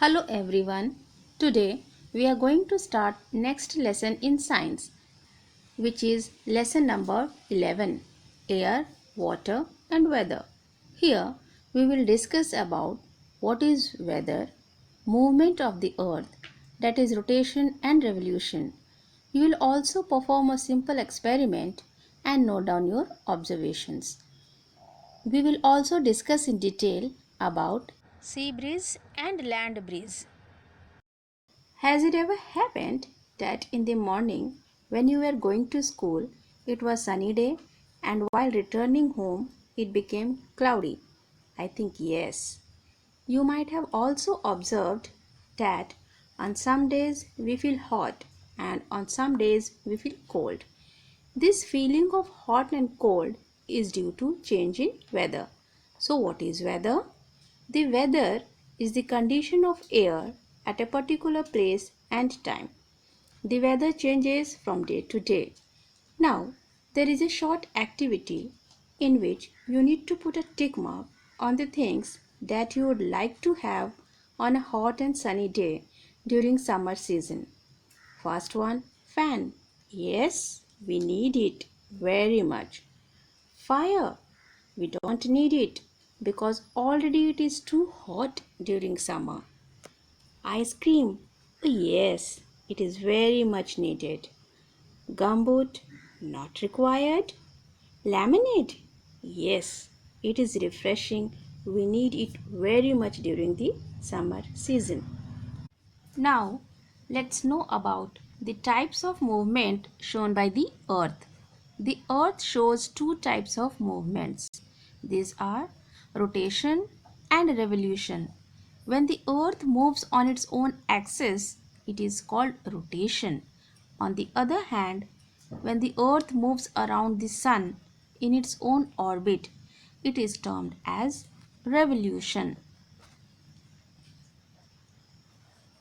Hello everyone. Today we are going to start next lesson in science, which is lesson number 11, Air, Water and Weather. Here we will discuss about what is weather, movement of the earth, that is rotation and revolution. You will also perform a simple experiment and note down your observations. We will also discuss in detail about sea breeze and land breeze. Has it ever happened that in the morning when you were going to school it was sunny day and while returning home it became cloudy? I think yes. You might have also observed that on some days we feel hot and on some days we feel cold. This feeling of hot and cold is due to change in weather. So what is weather? The weather is the condition of air at a particular place and time. The weather changes from day to day. Now, there is a short activity in which you need to put a tick mark on the things that you would like to have on a hot and sunny day during summer season. First one, fan. Yes, we need it very much. Fire. We don't need it because already it is too hot during summer. Ice cream. Yes, it is very much needed. Gumboot. Not required. Lemonade. Yes, it is refreshing. We need it very much during the summer season. Now, let's know about the types of movement shown by the earth. The earth shows two types of movements. These are rotation and revolution. When the earth moves on its own axis, it is called rotation. On the other hand, when the earth moves around the sun in its own orbit, it is termed as revolution.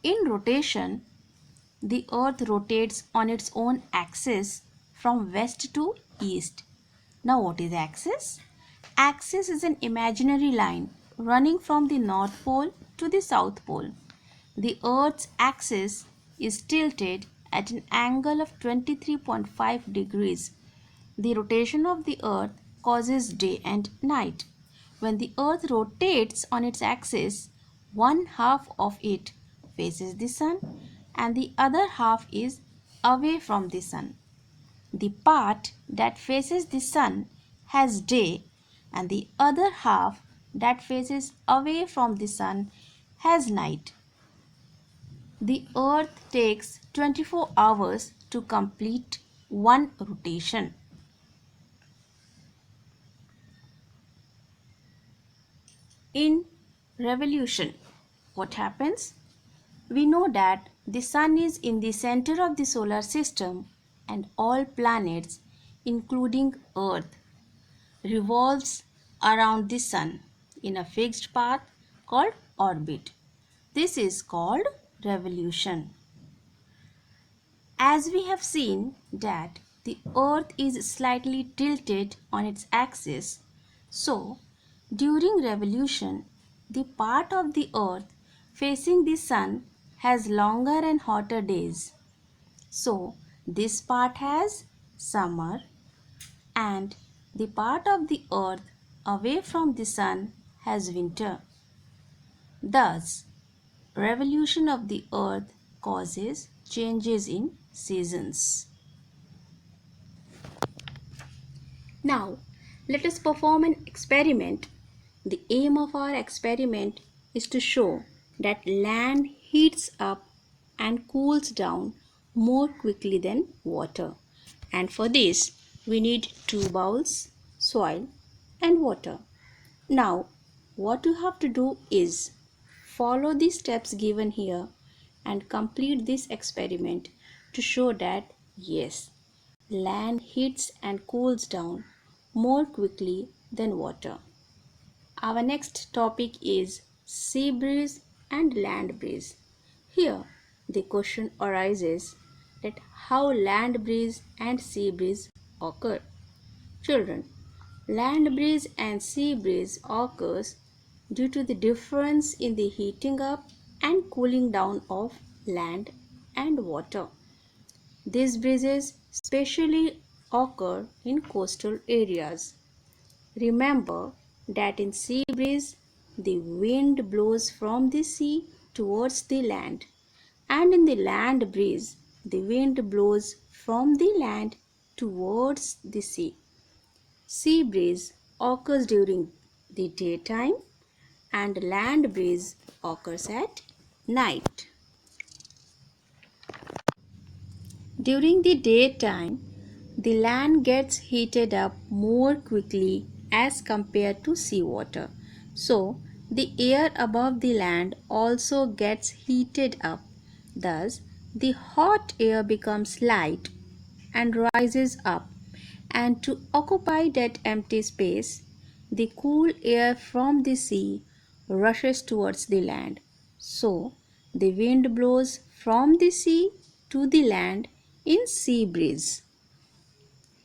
In rotation, the earth rotates on its own axis from west to east. Now what is axis? Axis is an imaginary line running from the north pole to the south pole. The earth's axis is tilted at an angle of 23.5 degrees. The rotation of the earth causes day and night. When the earth rotates on its axis, one half of it faces the sun and the other half is away from the sun. The part that faces the sun has day and the other half that faces away from the sun has night. The earth takes 24 hours to complete one rotation. In revolution, what happens? We know that the sun is in the center of the solar system and all planets, including Earth, revolves around the sun in a fixed path called orbit. This is called revolution. As we have seen that the earth is slightly tilted on its axis, so during revolution the part of the earth facing the sun has longer and hotter days. So this part has summer and the part of the earth away from the sun has winter. Thus, revolution of the earth causes changes in seasons. Now, let us perform an experiment. The aim of our experiment is to show that land heats up and cools down more quickly than water. And for this, we need two bowls, soil and water. Now, what you have to do is follow the steps given here and complete this experiment to show that yes, land heats and cools down more quickly than water. Our next topic is sea breeze and land breeze. Here, the question arises that how land breeze and sea breeze occur. Children, land breeze and sea breeze occurs due to the difference in the heating up and cooling down of land and water. These breezes specially occur in coastal areas. Remember that in sea breeze, the wind blows from the sea towards the land, and in the land breeze, the wind blows from the land towards the sea. Sea breeze occurs during the daytime and land breeze occurs at night. During the daytime, the land gets heated up more quickly as compared to seawater. So, the air above the land also gets heated up. Thus, the hot air becomes light and rises up, and to occupy that empty space, the cool air from the sea rushes towards the land. So, the wind blows from the sea to the land in sea breeze.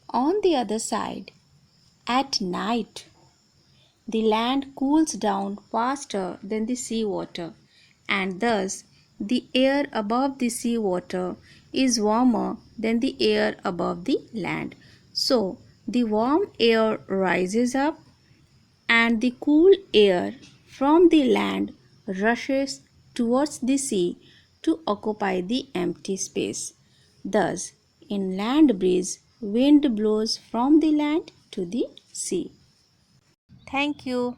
On the other side, at night, the land cools down faster than the sea water, and thus the air above the sea water is warmer than the air above the land. So, the warm air rises up and the cool air from the land rushes towards the sea to occupy the empty space. Thus, in land breeze, wind blows from the land to the sea. Thank you.